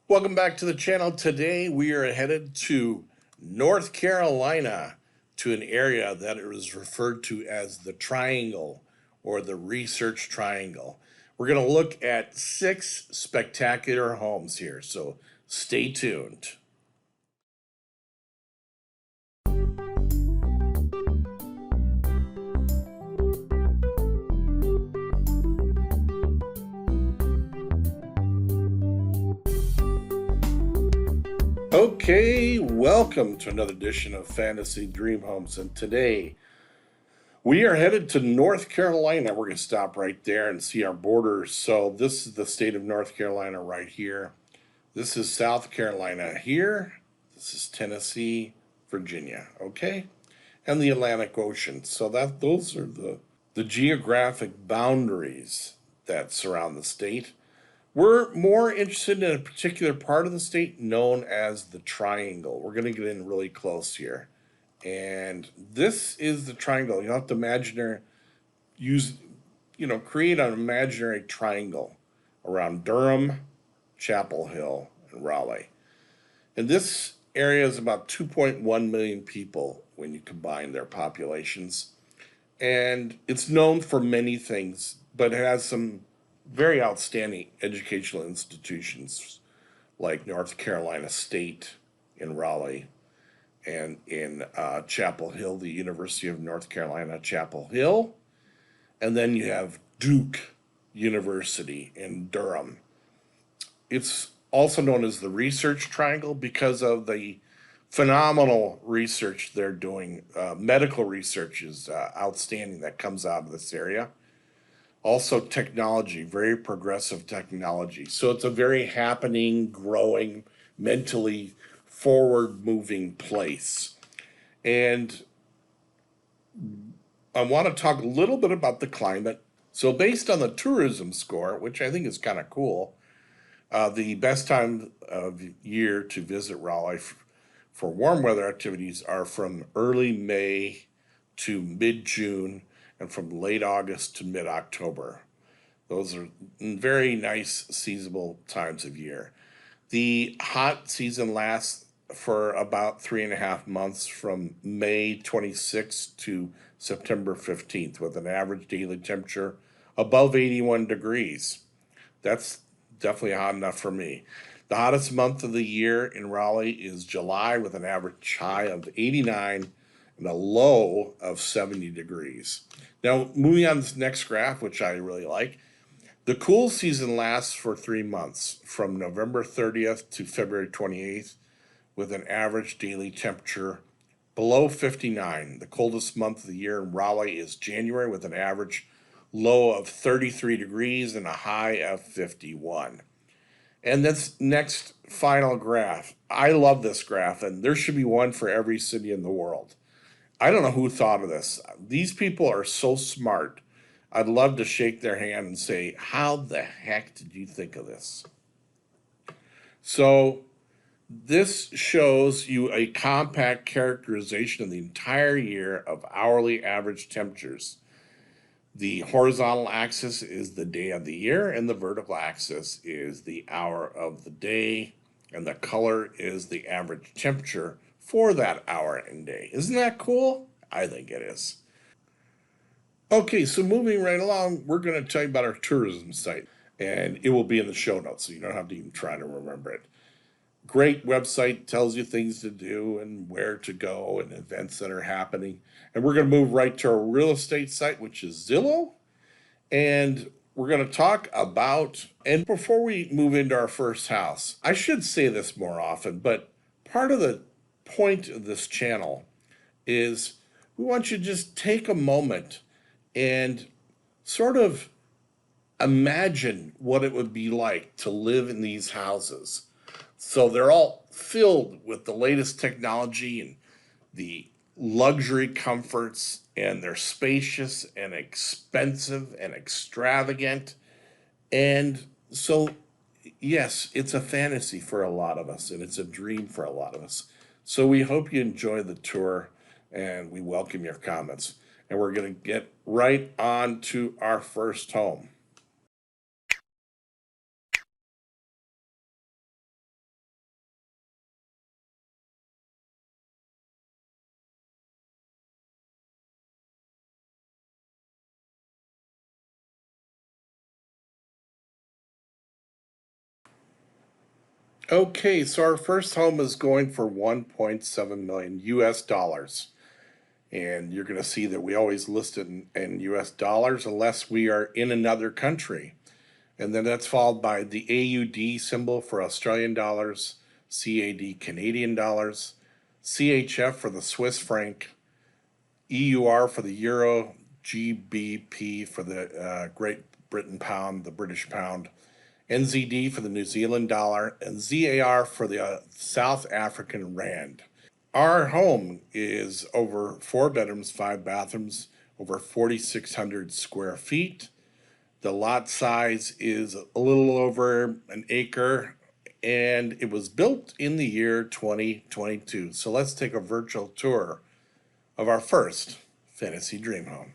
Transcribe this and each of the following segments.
Welcome back to the channel. Today we are headed to North Carolina, to an area that is referred to as the Triangle or the Research Triangle. We're going to look at 6 spectacular homes here, so stay tuned. Okay, welcome to another edition of Fantasy Dream Homes, and today we are headed to North Carolina. We're going to stop right there and see our borders. So this is the state of North Carolina right here. This is South Carolina here. This is Tennessee, Virginia, okay? And the Atlantic Ocean. So those are the geographic boundaries that surround the state. We're more interested in a particular part of the state known as the Triangle. We're going to get in really close here. And this is the triangle. You have to create an imaginary triangle around Durham, Chapel Hill, and Raleigh. And this area is about 2.1 million people when you combine their populations. And it's known for many things, but it has some very outstanding educational institutions like North Carolina State in Raleigh, and in Chapel Hill, the University of North Carolina, Chapel Hill. And then you have Duke University in Durham. It's also known as the Research Triangle because of the phenomenal research they're doing. Medical research is outstanding that comes out of this area. Also technology, very progressive technology. So it's a very happening, growing, mentally forward-moving place. And I want to talk a little bit about the climate. So based on the tourism score, which I think is kind of cool, the best time of year to visit Raleigh for warm weather activities are from early May to mid-June, and from late August to mid-October. Those are very nice seasonable times of year. The hot season lasts for about 3.5 months, from May 26th to September 15th, with an average daily temperature above 81 degrees. That's definitely hot enough for me. The hottest month of the year in Raleigh is July, with an average high of 89 and a low of 70 degrees. Now, moving on to this next graph, which I really like, the cool season lasts for 3 months, from November 30th to February 28th, with an average daily temperature below 59. The coldest month of the year in Raleigh is January, with an average low of 33 degrees and a high of 51. And this next final graph, I love this graph, and there should be one for every city in the world. I don't know who thought of this. These people are so smart. I'd love to shake their hand and say, how the heck did you think of this? So this shows you a compact characterization of the entire year of hourly average temperatures. The horizontal axis is the day of the year, and the vertical axis is the hour of the day, and the color is the average temperature for that hour and day. Isn't that cool? I think it is. Okay, so moving right along, we're going to tell you about our tourism site, and it will be in the show notes, so you don't have to even try to remember it. Great website, tells you things to do and where to go and events that are happening. And we're going to move right to our real estate site, which is Zillow. And we're going to talk about, and before we move into our first house, I should say this more often, but part of the point of this channel is we want you to just take a moment and sort of imagine what it would be like to live in these houses. So they're all filled with the latest technology and the luxury comforts, and they're spacious and expensive and extravagant. And so, yes, it's a fantasy for a lot of us, and it's a dream for a lot of us. So we hope you enjoy the tour, and we welcome your comments. And we're going to get right on to our first home. Okay, so our first home is going for 1.7 million US dollars. And you're going to see that we always list it in US dollars unless we are in another country. And then that's followed by the AUD symbol for Australian dollars, CAD Canadian dollars, CHF for the Swiss franc, EUR for the euro, GBP for the Great Britain pound, the British pound, NZD for the New Zealand dollar, and ZAR for the South African rand. Our home is over 4 bedrooms, 5 bathrooms, over 4,600 square feet. The lot size is a little over an acre, and it was built in the year 2022. So let's take a virtual tour of our first fantasy dream home.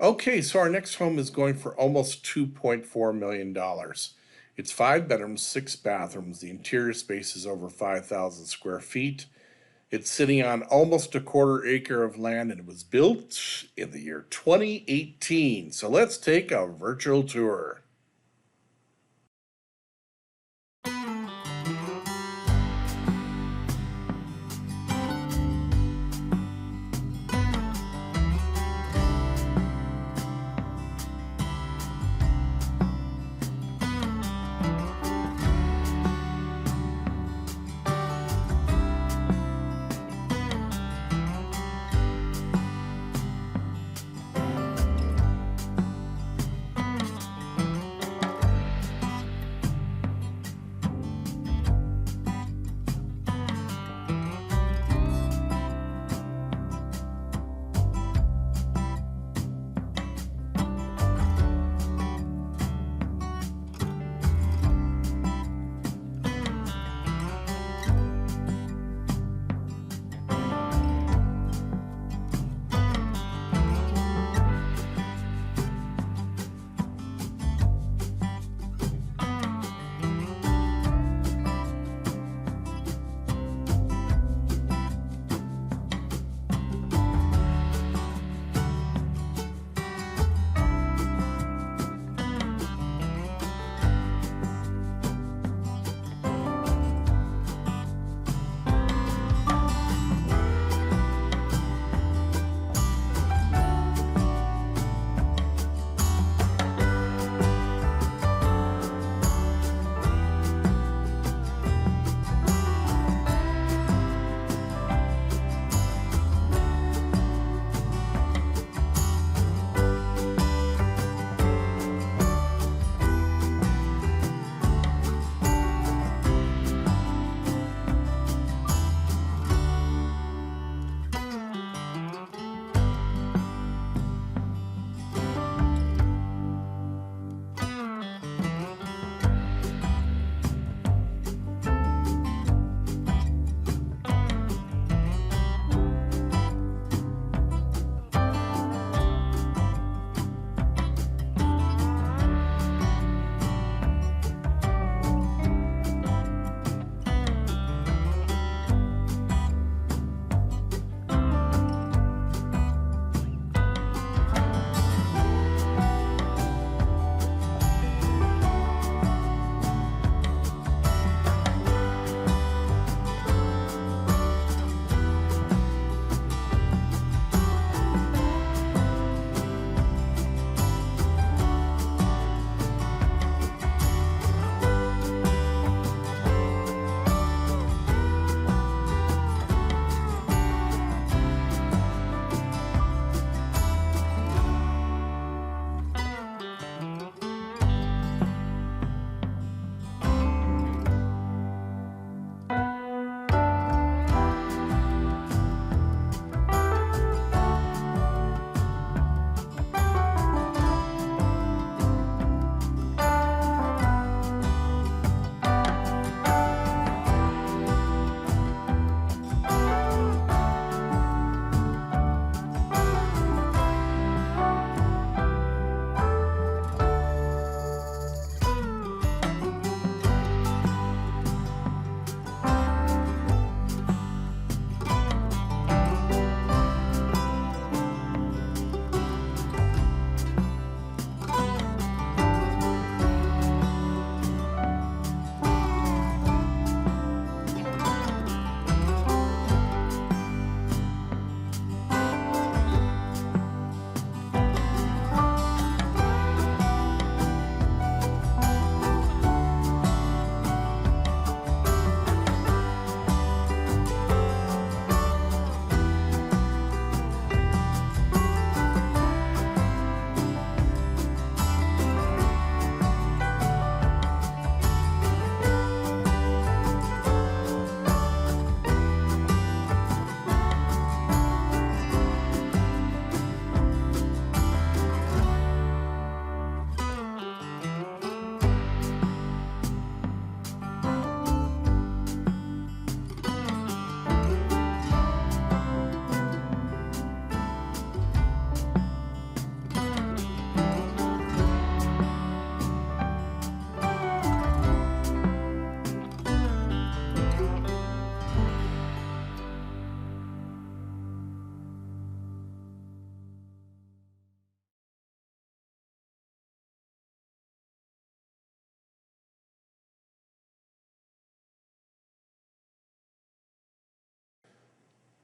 Okay, so our next home is going for almost $2.4 million. It's 5 bedrooms, 6 bathrooms. The interior space is over 5,000 square feet. It's sitting on almost a quarter acre of land and it was built in the year 2018. So let's take a virtual tour.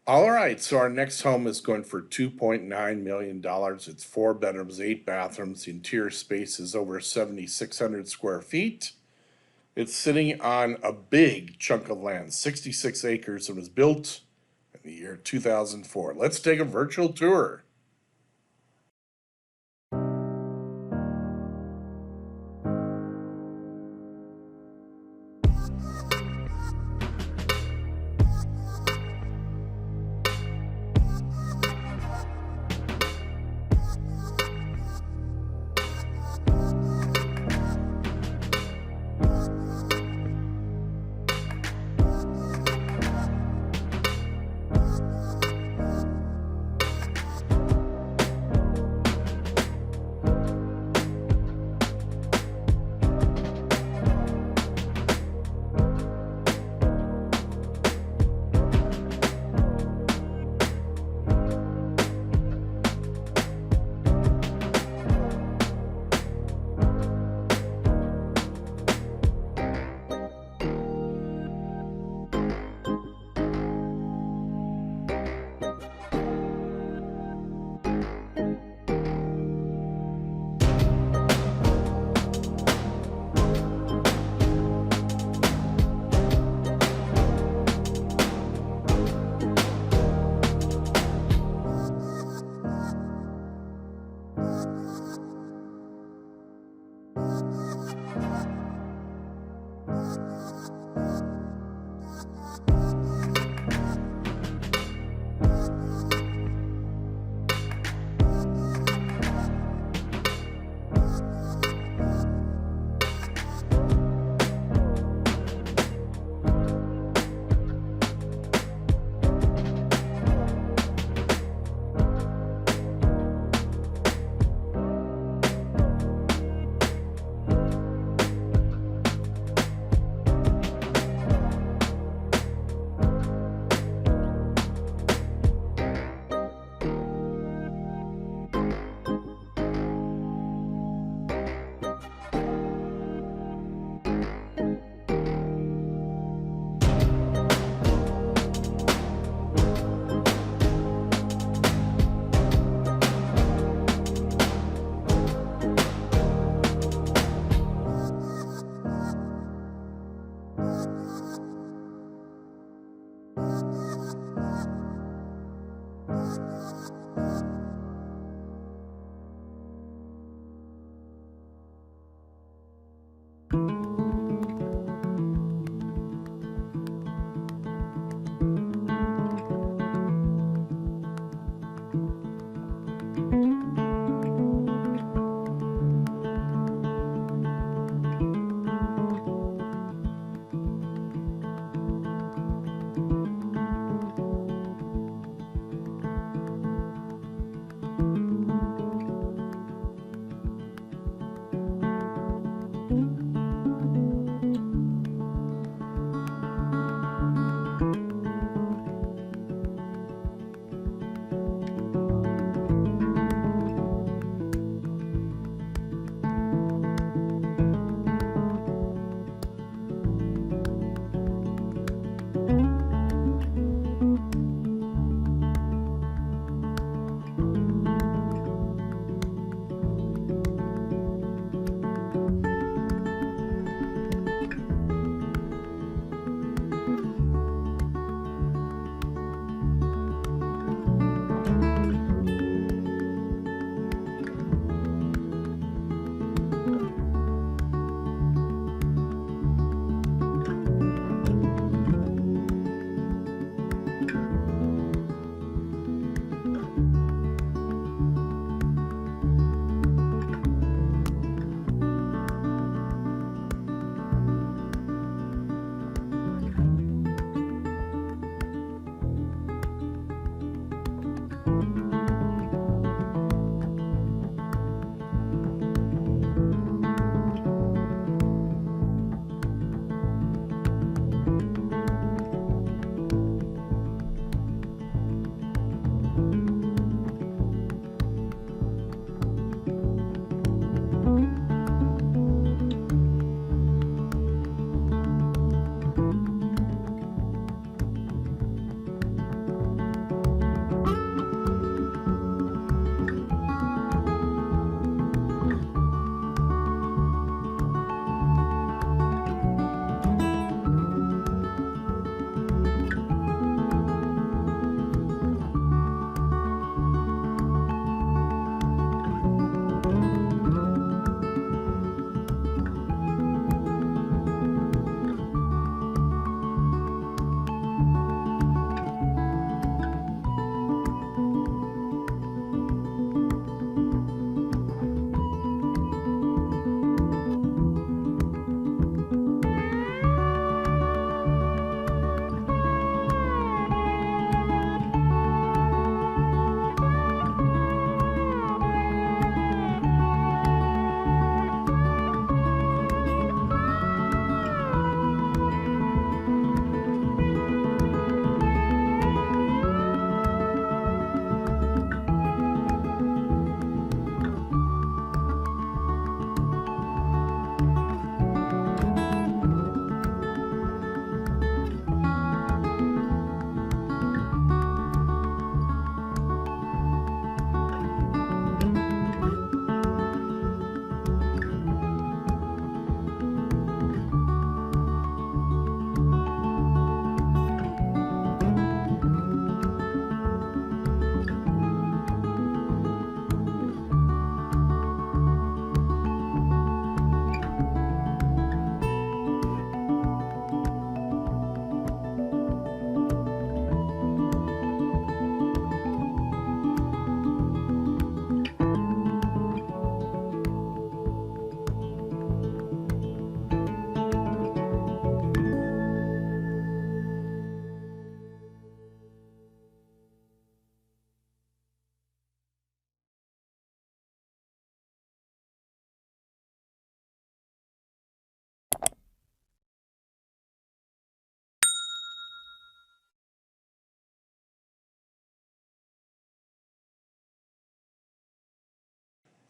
All right, so our next home is going for $2.9 million. It's 4 bedrooms, 8 bathrooms. The interior space is over 7,600 square feet. It's sitting on a big chunk of land, 66 acres, and was built in the year 2004. Let's take a virtual tour.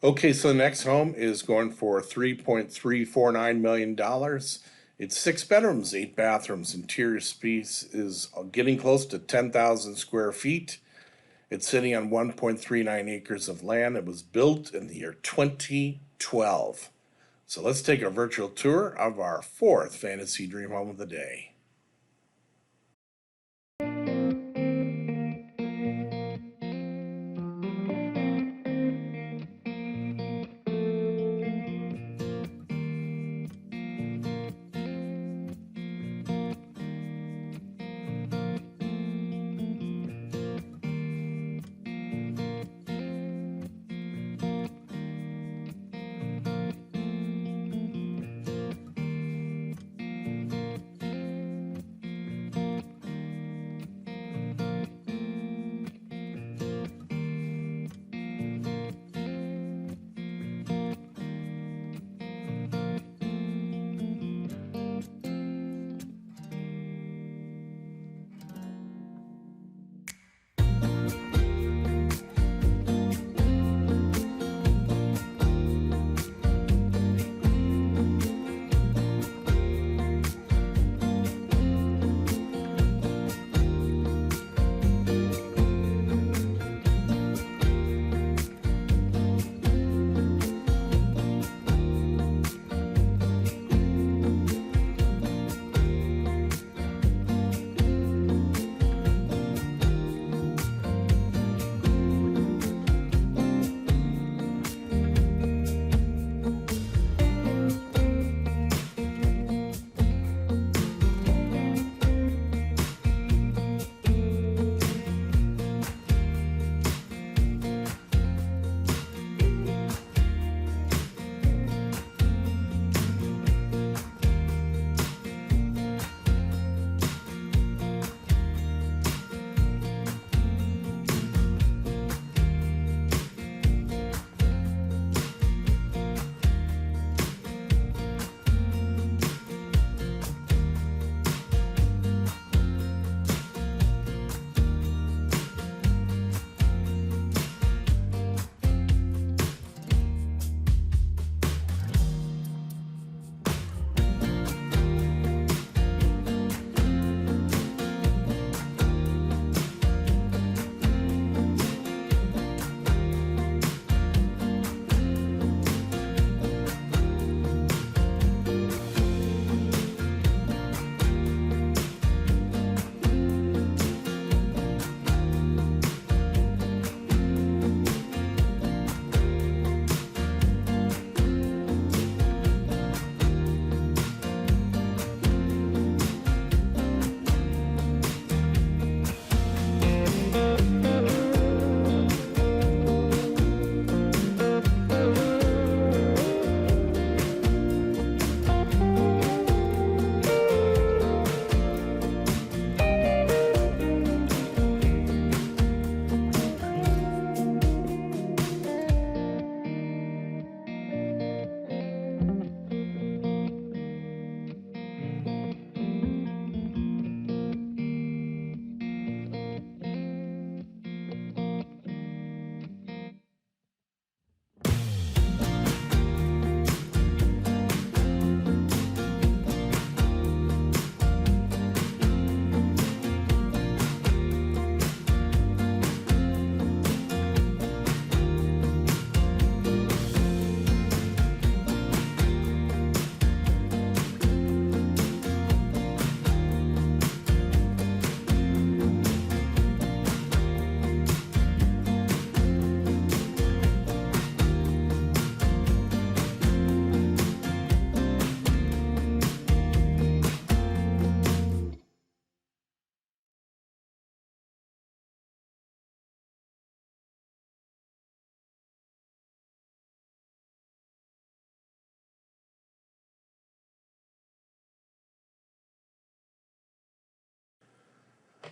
Okay, so the next home is going for $3.349 million. It's 6 bedrooms, 8 bathrooms. Interior space is getting close to 10,000 square feet. It's sitting on 1.39 acres of land. It was built in the year 2012. So let's take a virtual tour of our fourth fantasy dream home of the day.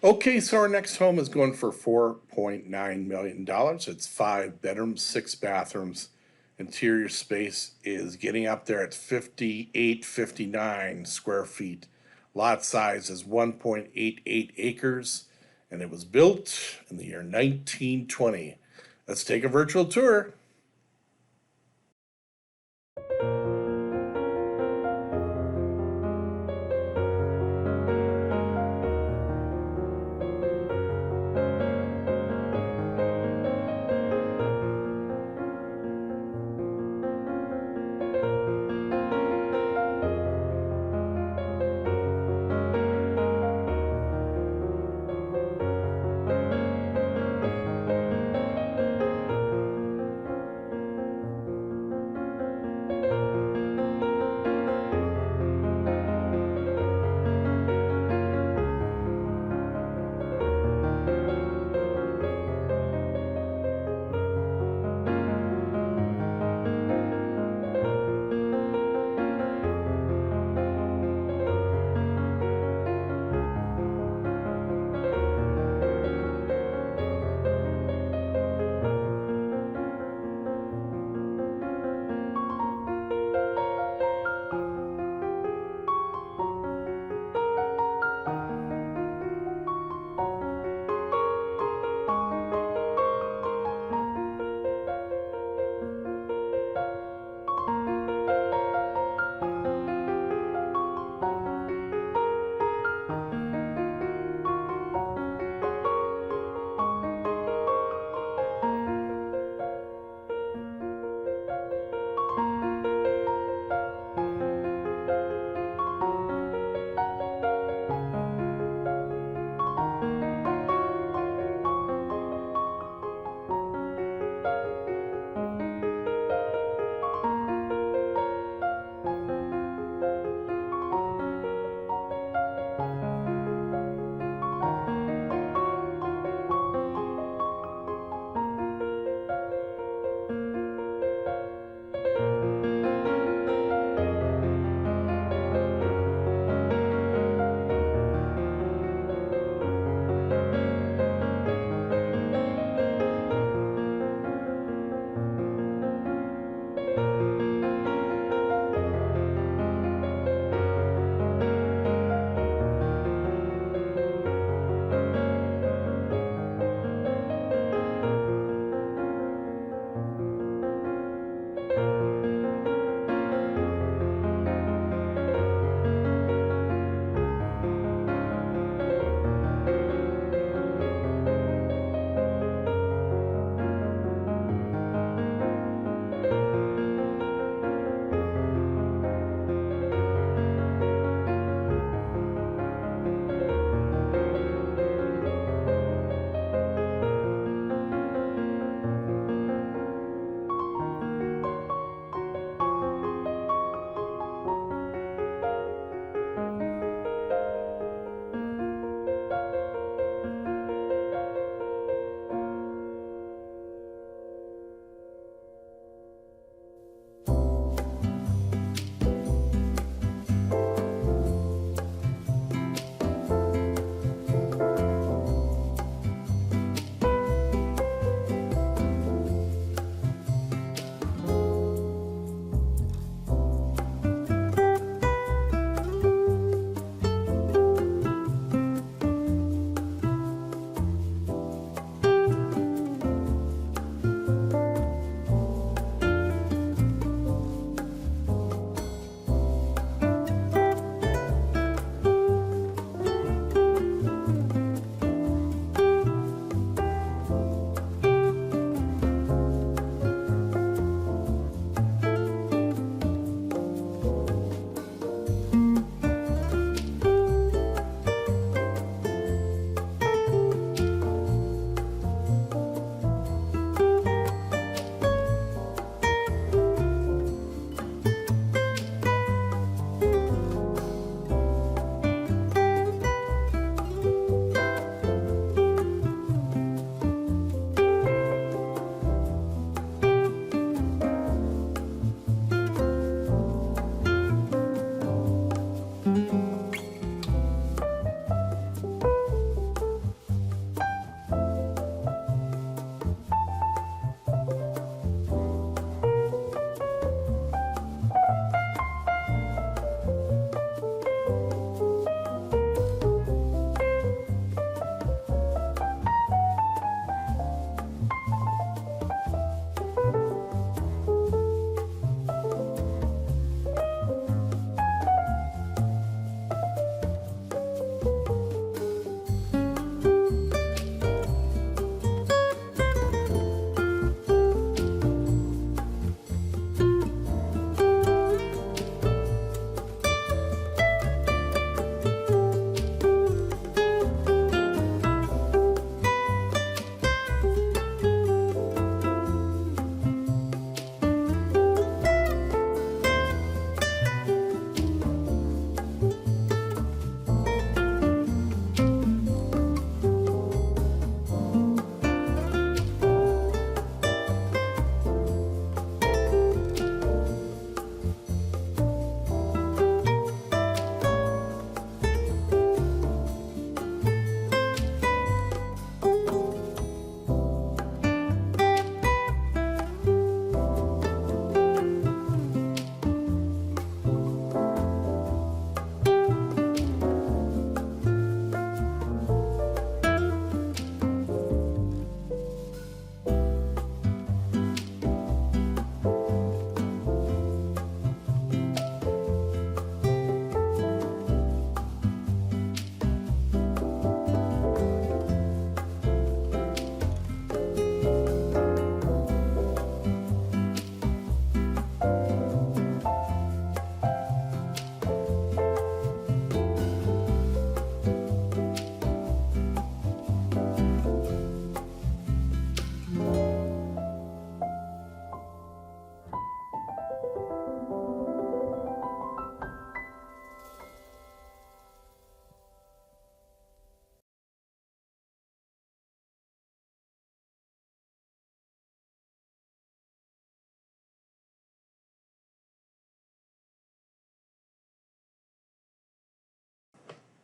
Okay, so our next home is going for $4.9 million. It's 5 bedrooms, 6 bathrooms. Interior space is getting up there at 5,859 square feet. Lot size is 1.88 acres, and it was built in the year 1920. Let's take a virtual tour.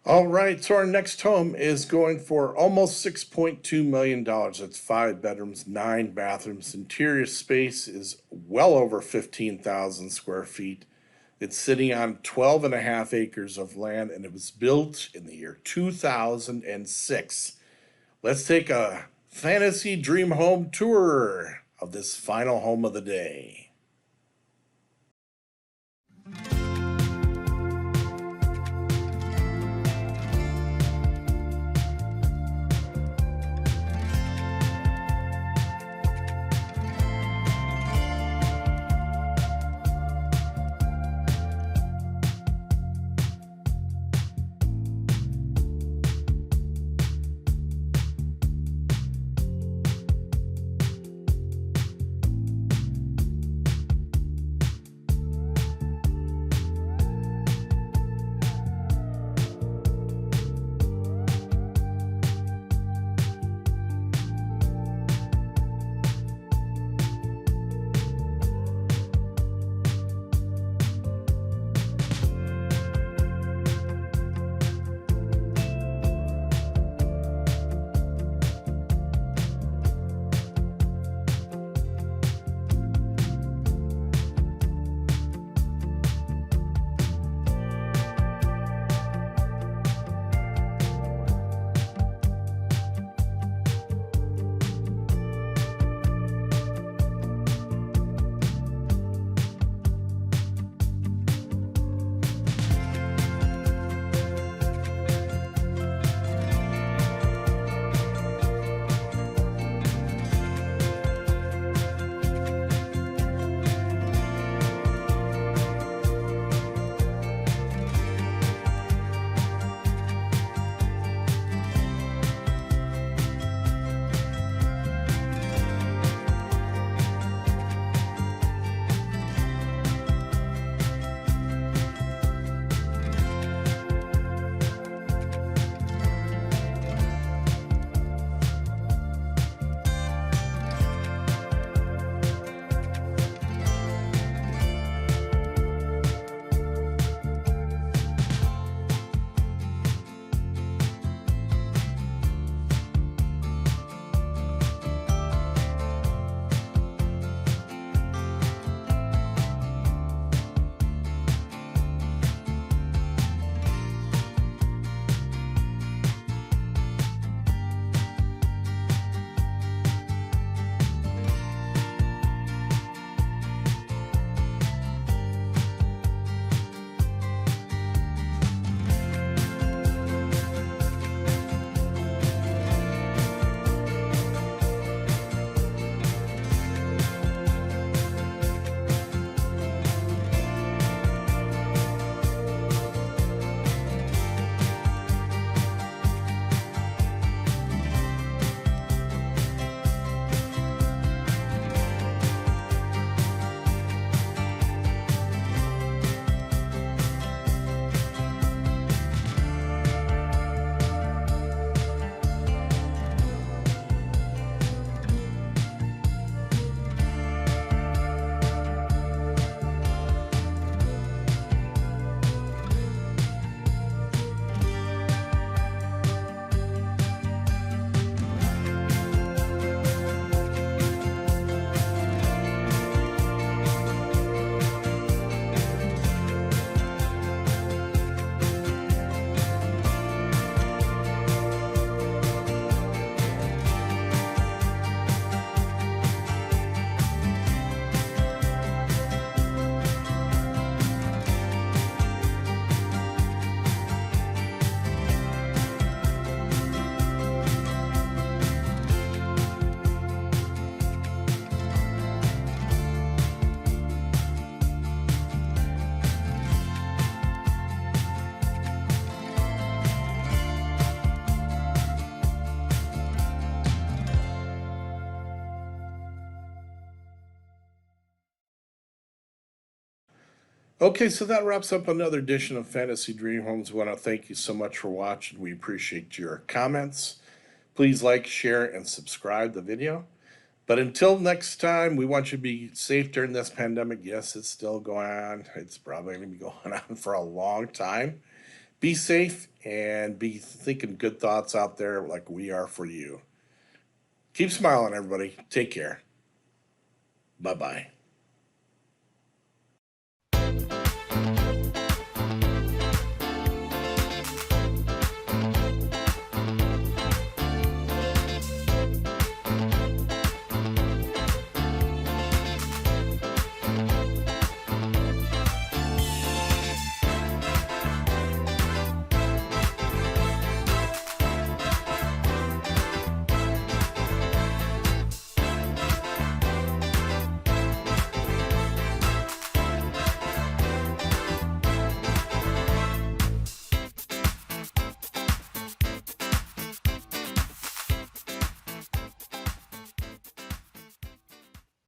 All right, so our next home is going for almost $6.2 million. It's 5 bedrooms, 9 bathrooms. Interior space is well over 15,000 square feet. It's sitting on 12 and a half acres of land, and it was built in the year 2006. Let's take a fantasy dream home tour of this final home of the day. Okay, so that wraps up another edition of Fantasy Dream Homes. We want to thank you so much for watching. We appreciate your comments. Please like, share, and subscribe the video. But until next time, we want you to be safe during this pandemic. Yes, it's still going on. It's probably going to be going on for a long time. Be safe and be thinking good thoughts out there like we are for you. Keep smiling, everybody. Take care. Bye bye.